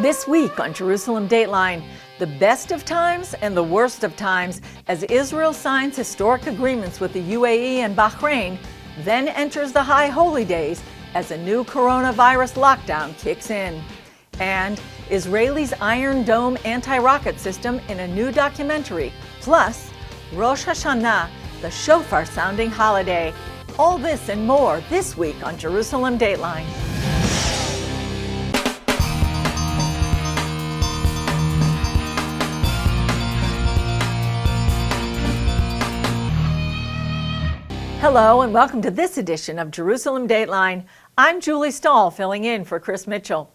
This week on Jerusalem Dateline, the best of times and the worst of times as Israel signs historic agreements with the UAE and Bahrain, then enters the high holy days as a new coronavirus lockdown kicks in. And Israelis' Iron Dome anti-rocket system in a new documentary, plus Rosh Hashanah, the shofar-sounding holiday. All this and more this week on Jerusalem Dateline. Hello and welcome to this edition of Jerusalem Dateline. I'm Julie Stahl filling in for Chris Mitchell.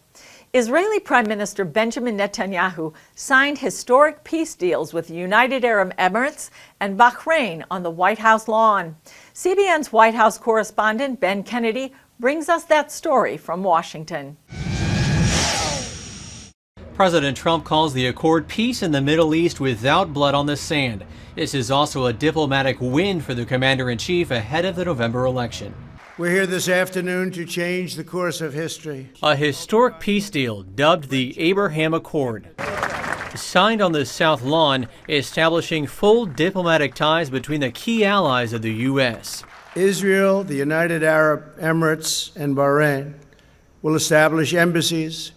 Israeli Prime Minister Benjamin Netanyahu signed historic peace deals with the United Arab Emirates and Bahrain on the White House lawn. CBN's White House correspondent Ben Kennedy brings us that story from Washington. President Trump calls the accord peace in the Middle East without blood on the sand. This is also a diplomatic win for the commander-in-chief ahead of the November election. We're here this afternoon to change the course of history. A historic peace deal dubbed the Abraham Accord, signed on the South Lawn, establishing full diplomatic ties between the key allies of the U.S. Israel, the United Arab Emirates, and Bahrain will establish embassies,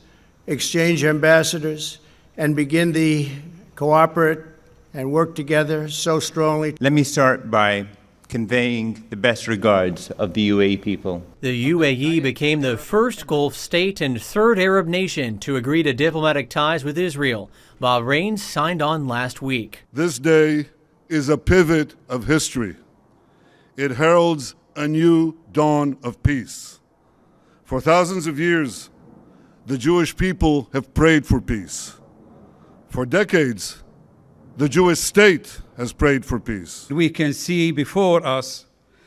exchange ambassadors, and begin to cooperate and work together so strongly. Let me start by conveying the best regards of the UAE people. The UAE became the first Gulf state and third Arab nation to agree to diplomatic ties with Israel. Bahrain signed on last week. This day is a pivot of history. It heralds a new dawn of peace. For thousands of years, the Jewish people have prayed for peace. For decades, the Jewish state has prayed for peace. We can see before us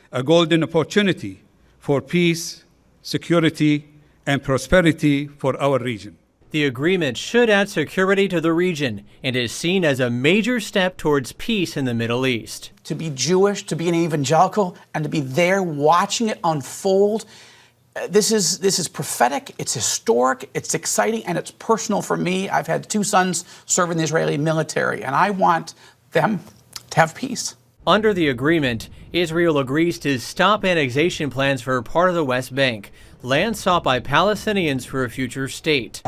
a golden opportunity for peace, security, and prosperity for our region. The agreement should add security to the region and is seen as a major step towards peace in the Middle East. To be Jewish, to be an evangelical, and to be there watching it unfold, this is prophetic, it's historic, it's exciting, and it's personal for me. I've had two sons serve in the Israeli military, and I want them to have peace. Under the agreement, Israel agrees to stop annexation plans for part of the West Bank, land sought by Palestinians for a future state.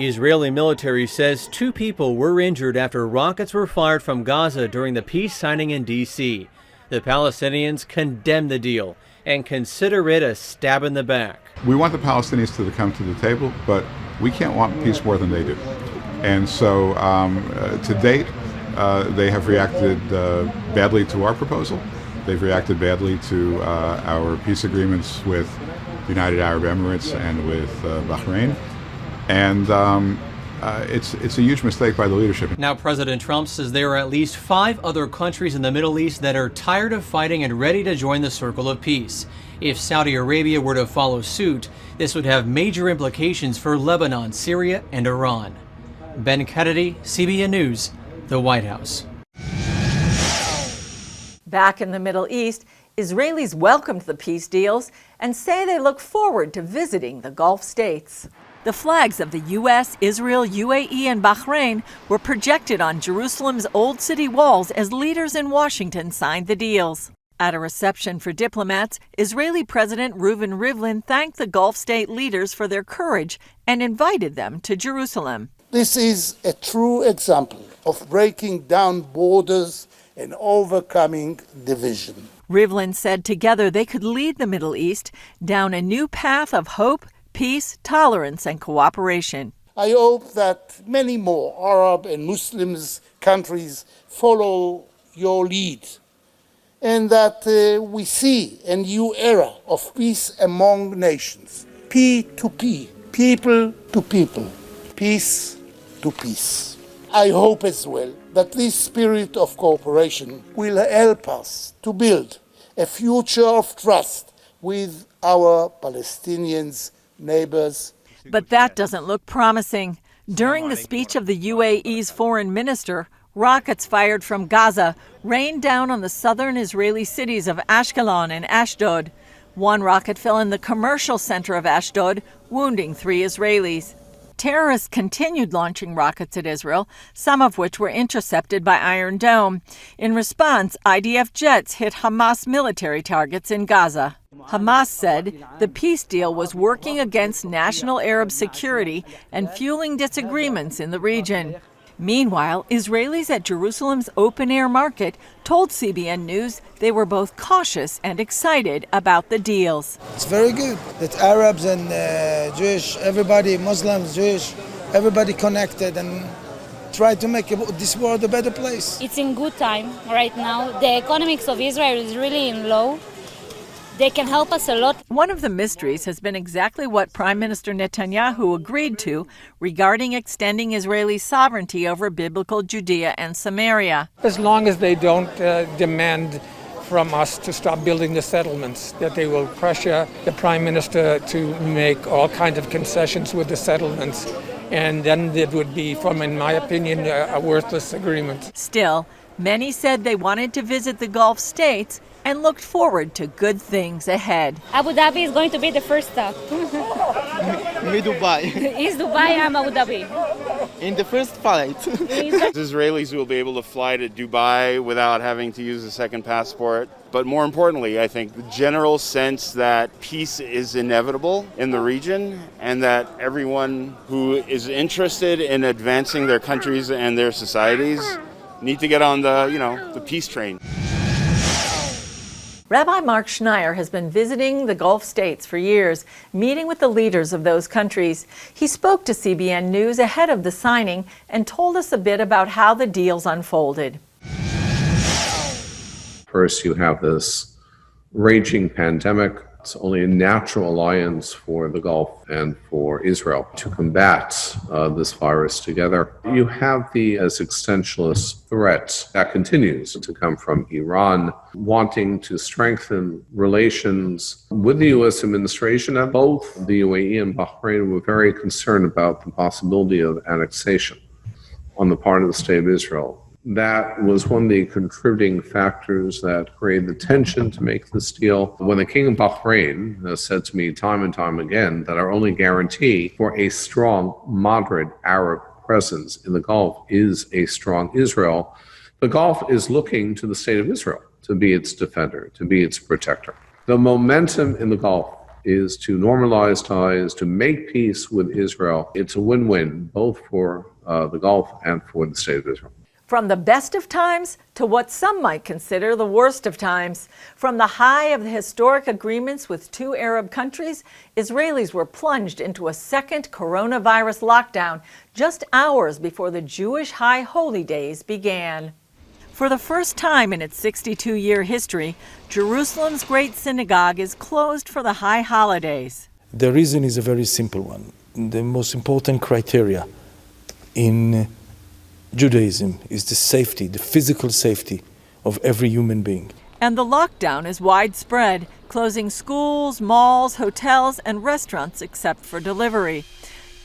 Israeli military says 2 people were injured after rockets were fired from Gaza during the peace signing in D.C. The Palestinians condemn the deal and consider it a stab in the back. We want the Palestinians to come to the table, but we can't want peace more than they do. And so to date, they have reacted badly to our proposal. They've reacted badly to our peace agreements with the United Arab Emirates and with Bahrain. And it's a huge mistake by the leadership. Now President Trump says there are at least 5 other countries in the Middle East that are tired of fighting and ready to join the circle of peace. If Saudi Arabia were to follow suit, this would have major implications for Lebanon, Syria, and Iran. Ben Kennedy, CBN News, the White House. Back in the Middle East, Israelis welcomed the peace deals and say they look forward to visiting the Gulf states. The flags of the U.S., Israel, UAE, and Bahrain were projected on Jerusalem's Old City walls as leaders in Washington signed the deals. At a reception for diplomats, Israeli President Reuven Rivlin thanked the Gulf state leaders for their courage and invited them to Jerusalem. This is a true example of breaking down borders and overcoming division. Rivlin said together they could lead the Middle East down a new path of hope, peace, tolerance, and cooperation. I hope that many more Arab and Muslim countries follow your lead, and that we see a new era of peace among nations. P2P, people to people, peace to peace. I hope as well that this spirit of cooperation will help us to build a future of trust with our Palestinians neighbors. But that doesn't look promising. During the speech of the UAE's foreign minister, rockets fired from Gaza rained down on the southern Israeli cities of Ashkelon and Ashdod. One rocket fell in the commercial center of Ashdod, wounding 3 Israelis. Terrorists continued launching rockets at Israel, some of which were intercepted by Iron Dome. In response, IDF jets hit Hamas military targets in Gaza. Hamas said the peace deal was working against national Arab security and fueling disagreements in the region. Meanwhile, Israelis at Jerusalem's open-air market told CBN News they were both cautious and excited about the deals. It's very good that Arabs and Jewish, everybody, Muslims, Jewish, everybody connected and try to make this world a better place. It's in good time right now. The economics of Israel is really in low. They can help us a lot. One of the mysteries has been exactly what Prime Minister Netanyahu agreed to regarding extending Israeli sovereignty over biblical Judea and Samaria. As long as they don't demand from us to stop building the settlements, that they will pressure the Prime Minister to make all kinds of concessions with the settlements, and then it would be, in my opinion, a worthless agreement. Still, many said they wanted to visit the Gulf states and looked forward to good things ahead. Abu Dhabi is going to be the first stop. Me Dubai. Is Dubai, I'm Abu Dhabi. In the first flight. Israelis will be able to fly to Dubai without having to use a second passport. But more importantly, I think the general sense that peace is inevitable in the region and that everyone who is interested in advancing their countries and their societies need to get on the peace train. Rabbi Mark Schneier has been visiting the Gulf states for years, meeting with the leaders of those countries. He spoke to CBN News ahead of the signing and told us a bit about how the deals unfolded. First, you have this raging pandemic. It's only a natural alliance for the Gulf and for Israel to combat this virus together. You have the existentialist threat that continues to come from Iran, wanting to strengthen relations with the U.S. administration, and both the UAE and Bahrain were very concerned about the possibility of annexation on the part of the State of Israel. That was one of the contributing factors that created the tension to make this deal. When the King of Bahrain said to me time and time again that our only guarantee for a strong, moderate Arab presence in the Gulf is a strong Israel, the Gulf is looking to the State of Israel to be its defender, to be its protector. The momentum in the Gulf is to normalize ties, to make peace with Israel. It's a win-win, both for the Gulf and for the State of Israel. From the best of times to what some might consider the worst of times. From the high of the historic agreements with 2 Arab countries, Israelis were plunged into a second coronavirus lockdown just hours before the Jewish High Holy Days began. For the first time in its 62-year history, Jerusalem's Great Synagogue is closed for the high holidays. The reason is a very simple one. The most important criteria in Judaism is the safety, the physical safety of every human being. And the lockdown is widespread, closing schools, malls, hotels, and restaurants except for delivery.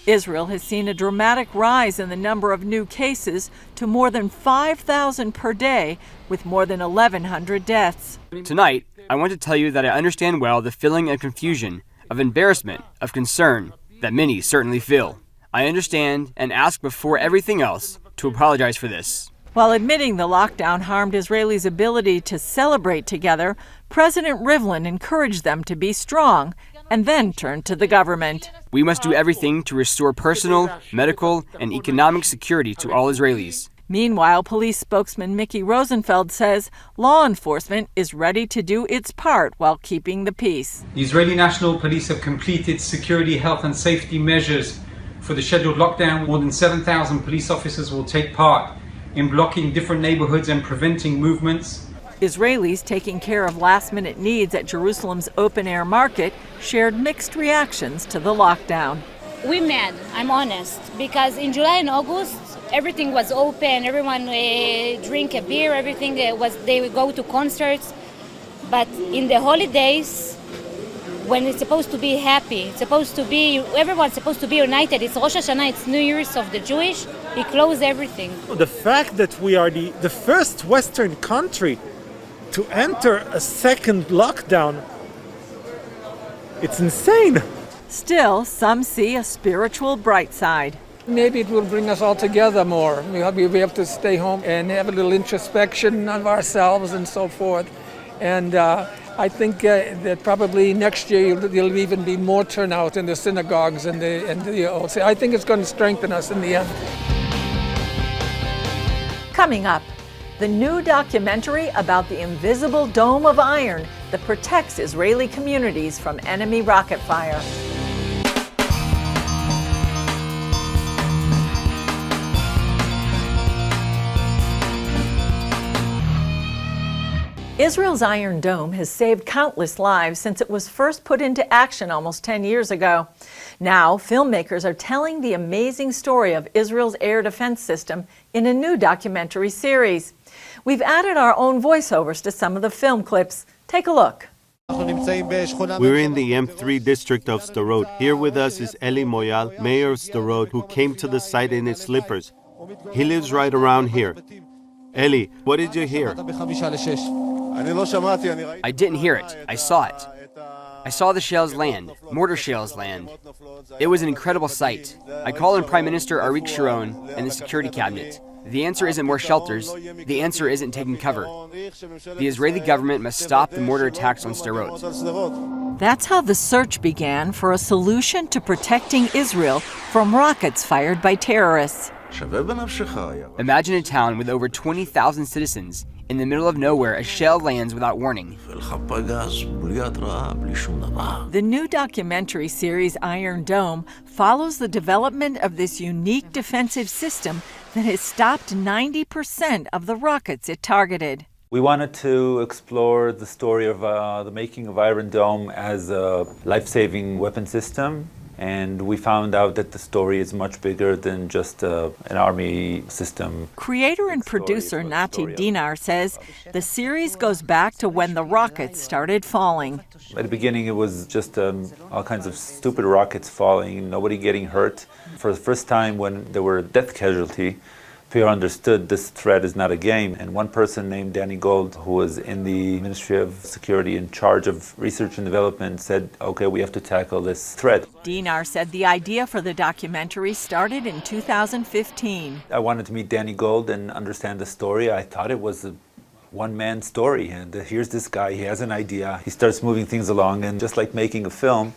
Israel has seen a dramatic rise in the number of new cases to more than 5,000 per day, with more than 1,100 deaths. Tonight, I want to tell you that I understand well the feeling of confusion, of embarrassment, of concern that many certainly feel. I understand and ask before everything else to apologize for this. While admitting the lockdown harmed Israelis' ability to celebrate together, President Rivlin encouraged them to be strong and then turned to the government. We must do everything to restore personal, medical, and economic security to all Israelis. Meanwhile, police spokesman Mickey Rosenfeld says law enforcement is ready to do its part while keeping the peace. The Israeli National Police have completed security, health, and safety measures for the scheduled lockdown. More than 7,000 police officers will take part in blocking different neighborhoods and preventing movements. Israelis taking care of last-minute needs at Jerusalem's open-air market shared mixed reactions to the lockdown. We're mad, I'm honest, because in July and August, everything was open, everyone drink a beer, everything they would go to concerts. But in the holidays, when it's supposed to be happy, everyone's supposed to be united. It's Rosh Hashanah, it's New Year's of the Jewish. He closed everything. The fact that we are the first Western country to enter a second lockdown It's insane. Still, some see a spiritual bright side. Maybe it will bring us all together more. We have to stay home and have a little introspection of ourselves and so forth. And I think that probably next year there'll even be more turnout in the synagogues and I think it's going to strengthen us in the end. Coming up, the new documentary about the invisible dome of iron that protects Israeli communities from enemy rocket fire. Israel's Iron Dome has saved countless lives since it was first put into action almost 10 years ago. Now, filmmakers are telling the amazing story of Israel's air defense system in a new documentary series. We've added our own voiceovers to some of the film clips. Take a look. We're in the M3 district of Sderot. Here with us is Eli Moyal, mayor of Sderot, who came to the site in his slippers. He lives right around here. Eli, what did you hear? I didn't hear it. I saw it. I saw the shells land, mortar shells land. It was an incredible sight. I called on Prime Minister Arik Sharon and the security cabinet. The answer isn't more shelters. The answer isn't taking cover. The Israeli government must stop the mortar attacks on Sderot. That's how the search began for a solution to protecting Israel from rockets fired by terrorists. Imagine a town with over 20,000 citizens. In the middle of nowhere, a shell lands without warning. The new documentary series Iron Dome follows the development of this unique defensive system that has stopped 90% of the rockets it targeted. We wanted to explore the story of the making of Iron Dome as a life-saving weapon system. And we found out that the story is much bigger than just an army system. Creator and producer Nati Dinar says the series goes back to when the rockets started falling. At the beginning, it was just all kinds of stupid rockets falling, nobody getting hurt. For the first time when there were a death casualty, people understood this threat is not a game. And one person named Danny Gold, who was in the Ministry of Security in charge of research and development, said, okay, we have to tackle this threat. Dinar said the idea for the documentary started in 2015. I wanted to meet Danny Gold and understand the story. I thought it was a one-man story. And here's this guy, he has an idea, he starts moving things along, and just like making a film,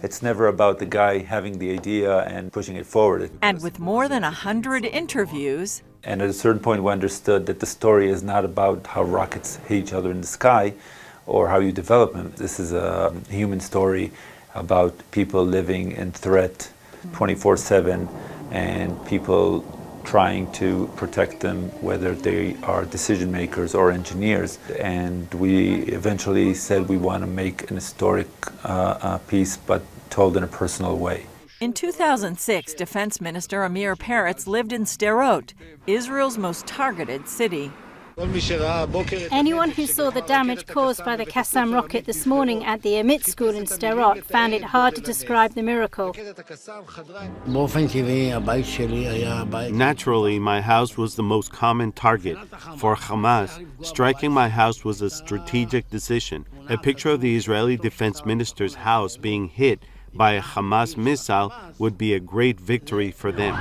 it's never about the guy having the idea and pushing it forward. And with more than 100 interviews. And at a certain point we understood that the story is not about how rockets hit each other in the sky or how you develop them. This is a human story about people living in threat 24/7 and people trying to protect them, whether they are decision makers or engineers. And we eventually said we want to make an historic piece, but told in a personal way. In 2006, Defense Minister Amir Peretz lived in Sderot, Israel's most targeted city. Anyone who saw the damage caused by the Qassam rocket this morning at the Amit school in Sderot found it hard to describe the miracle. Naturally, my house was the most common target. For Hamas, striking my house was a strategic decision. A picture of the Israeli defense minister's house being hit by a Hamas missile would be a great victory for them.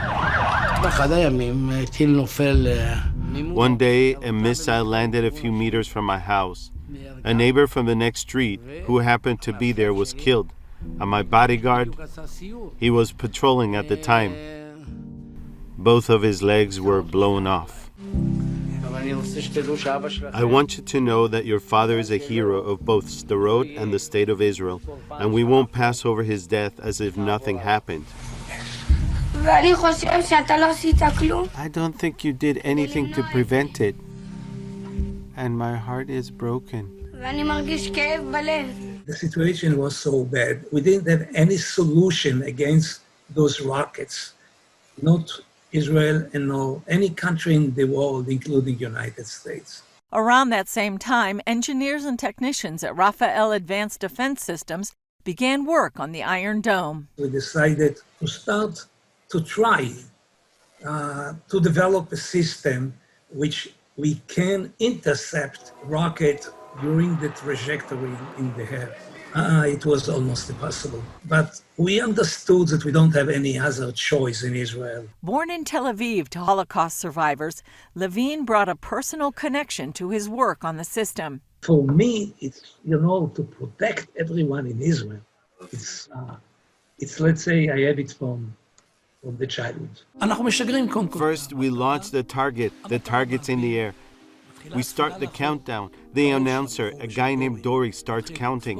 One day, a missile landed a few meters from my house. A neighbor from the next street who happened to be there was killed. And my bodyguard, he was patrolling at the time. Both of his legs were blown off. I want you to know that your father is a hero of both Sderot and the State of Israel, and we won't pass over his death as if nothing happened. I don't think you did anything to prevent it, and my heart is broken. The situation was so bad. We didn't have any solution against those rockets. Not Israel and no any country in the world, including the United States. Around that same time, engineers and technicians at Rafael Advanced Defense Systems began work on the Iron Dome. We decided to start to try to develop a system which we can intercept rocket during the trajectory in the air. it was almost impossible. But we understood that we don't have any other choice in Israel. Born in Tel Aviv to Holocaust survivors, Levine brought a personal connection to his work on the system. For me, it's, to protect everyone in Israel. It's let's say, I have it from the childhood. First, we launch the target. The target's in the air. We start the countdown. The announcer, a guy named Dory, starts counting.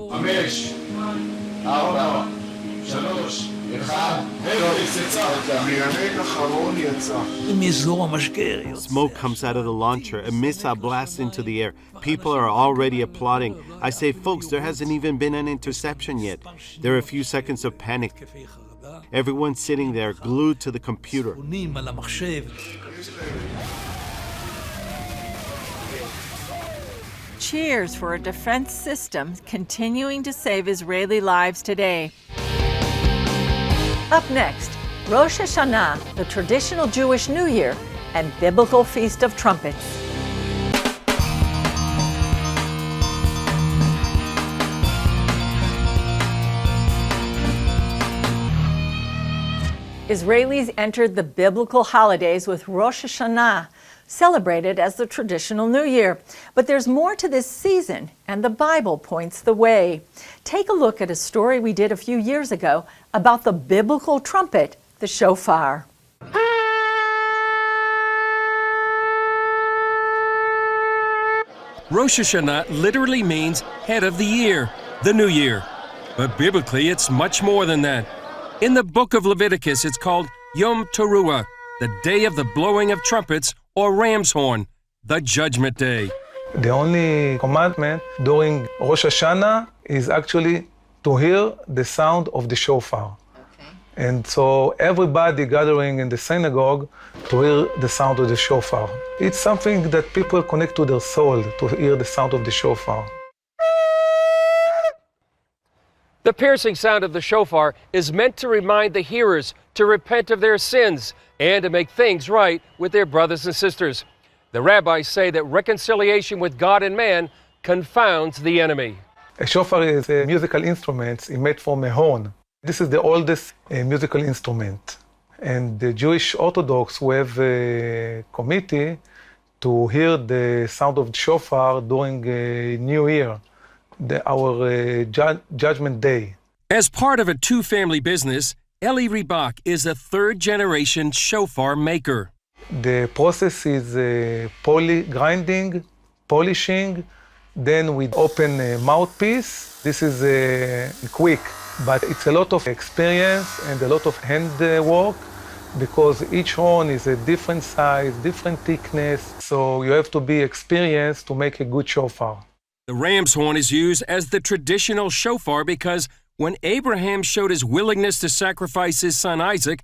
Smoke comes out of the launcher. A missile blasts into the air. People are already applauding. I say, folks, there hasn't even been an interception yet. There are a few seconds of panic. Everyone's sitting there, glued to the computer. Cheers for a defense system continuing to save Israeli lives today. Up next, Rosh Hashanah, the traditional Jewish New Year, and biblical Feast of Trumpets. Israelis entered the biblical holidays with Rosh Hashanah, celebrated as the traditional New Year. But there's more to this season, and the Bible points the way. Take a look at a story we did a few years ago about the biblical trumpet, the shofar. Rosh Hashanah literally means head of the year, the new year. But biblically, it's much more than that. In the book of Leviticus, it's called Yom Teruah, the day of the blowing of trumpets, or ram's horn, the judgment day. The only commandment during Rosh Hashanah is actually to hear the sound of the shofar. Okay. And so everybody gathering in the synagogue to hear the sound of the shofar. It's something that people connect to their soul, to hear the sound of the shofar. The piercing sound of the shofar is meant to remind the hearers to repent of their sins and to make things right with their brothers and sisters. The rabbis say that reconciliation with God and man confounds the enemy. A shofar is a musical instrument made from a horn. This is the oldest musical instrument. And the Jewish Orthodox we have a committee to hear the sound of the shofar during New Year, our Judgment Day. As part of a two-family business, Eli Ribach is a third-generation shofar maker. The process is grinding, polishing, then we open a mouthpiece. This is quick, but it's a lot of experience and a lot of hand work because each horn is a different size, different thickness, so you have to be experienced to make a good shofar. The ram's horn is used as the traditional shofar because when Abraham showed his willingness to sacrifice his son Isaac,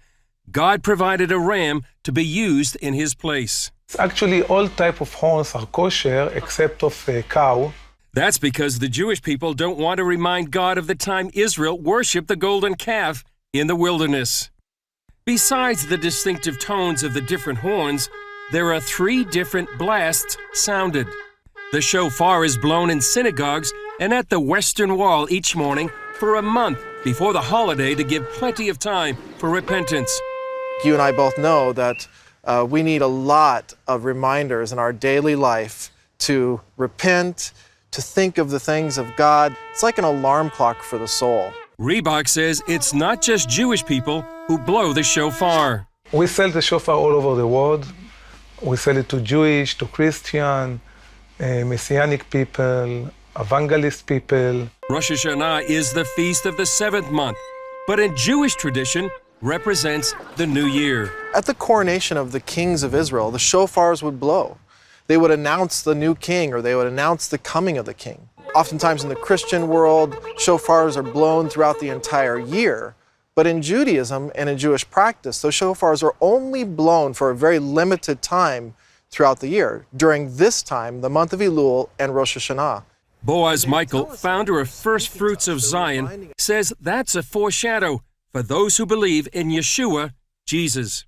God provided a ram to be used in his place. Actually, all type of horns are kosher except of a cow. That's because the Jewish people don't want to remind God of the time Israel worshipped the golden calf in the wilderness. Besides the distinctive tones of the different horns, there are 3 different blasts sounded. The shofar is blown in synagogues and at the Western Wall each morning for a month before the holiday to give plenty of time for repentance. You and I both know that we need a lot of reminders in our daily life to repent, to think of the things of God. It's like an alarm clock for the soul. Ribach says it's not just Jewish people who blow the shofar. We sell the shofar all over the world. We sell it to Jewish, to Christian, Messianic people, evangelist people. Rosh Hashanah is the feast of the 7th month, but in Jewish tradition represents the new year. At the coronation of the kings of Israel, the shofars would blow. They would announce the new king, or they would announce the coming of the king. Oftentimes in the Christian world, shofars are blown throughout the entire year. But in Judaism and in Jewish practice, those shofars are only blown for a very limited time throughout the year, during this time, the month of Elul and Rosh Hashanah. Boaz Michael, founder of First Fruits of Zion, says that's a foreshadow for those who believe in Yeshua, Jesus.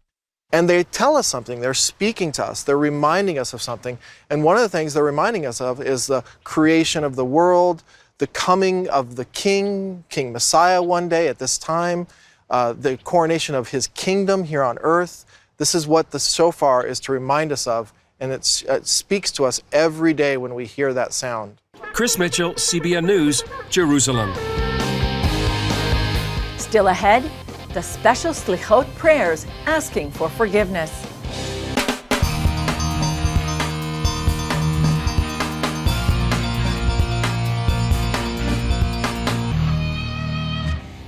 And they tell us something, they're speaking to us, they're reminding us of something. And one of the things they're reminding us of is the creation of the world, the coming of the King, King Messiah one day at this time, the coronation of his kingdom here on earth. This is what the shofar is to remind us of, and it speaks to us every day when we hear that sound. Chris Mitchell, CBN News, Jerusalem. Still ahead, the special Slichot prayers asking for forgiveness.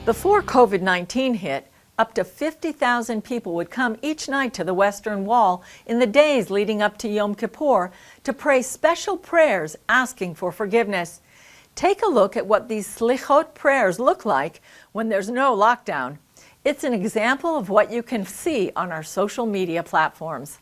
Before COVID-19 hit, up to 50,000 people would come each night to the Western Wall in the days leading up to Yom Kippur to pray special prayers asking for forgiveness. Take a look at what these Slichot prayers look like when there's no lockdown. It's an example of what you can see on our social media platforms.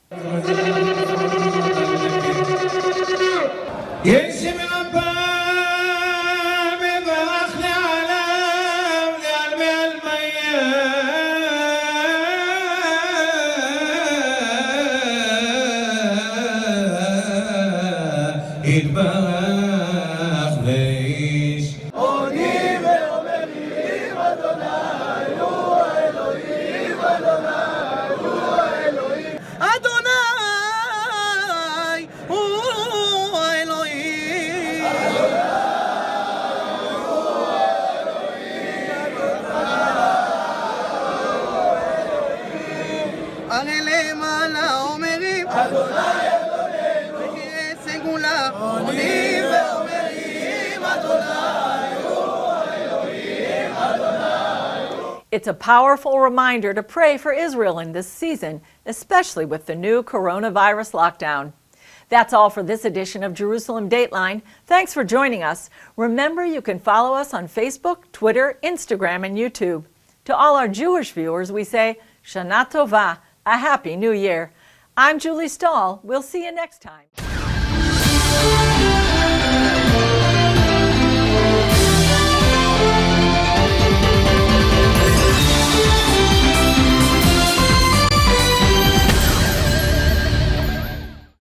It's a powerful reminder to pray for Israel in this season, especially with the new coronavirus lockdown. That's all for this edition of Jerusalem Dateline. Thanks for joining us. Remember, you can follow us on Facebook, Twitter, Instagram, and YouTube. To all our Jewish viewers, we say, Shana Tova, a Happy New Year. I'm Julie Stahl. We'll see you next time.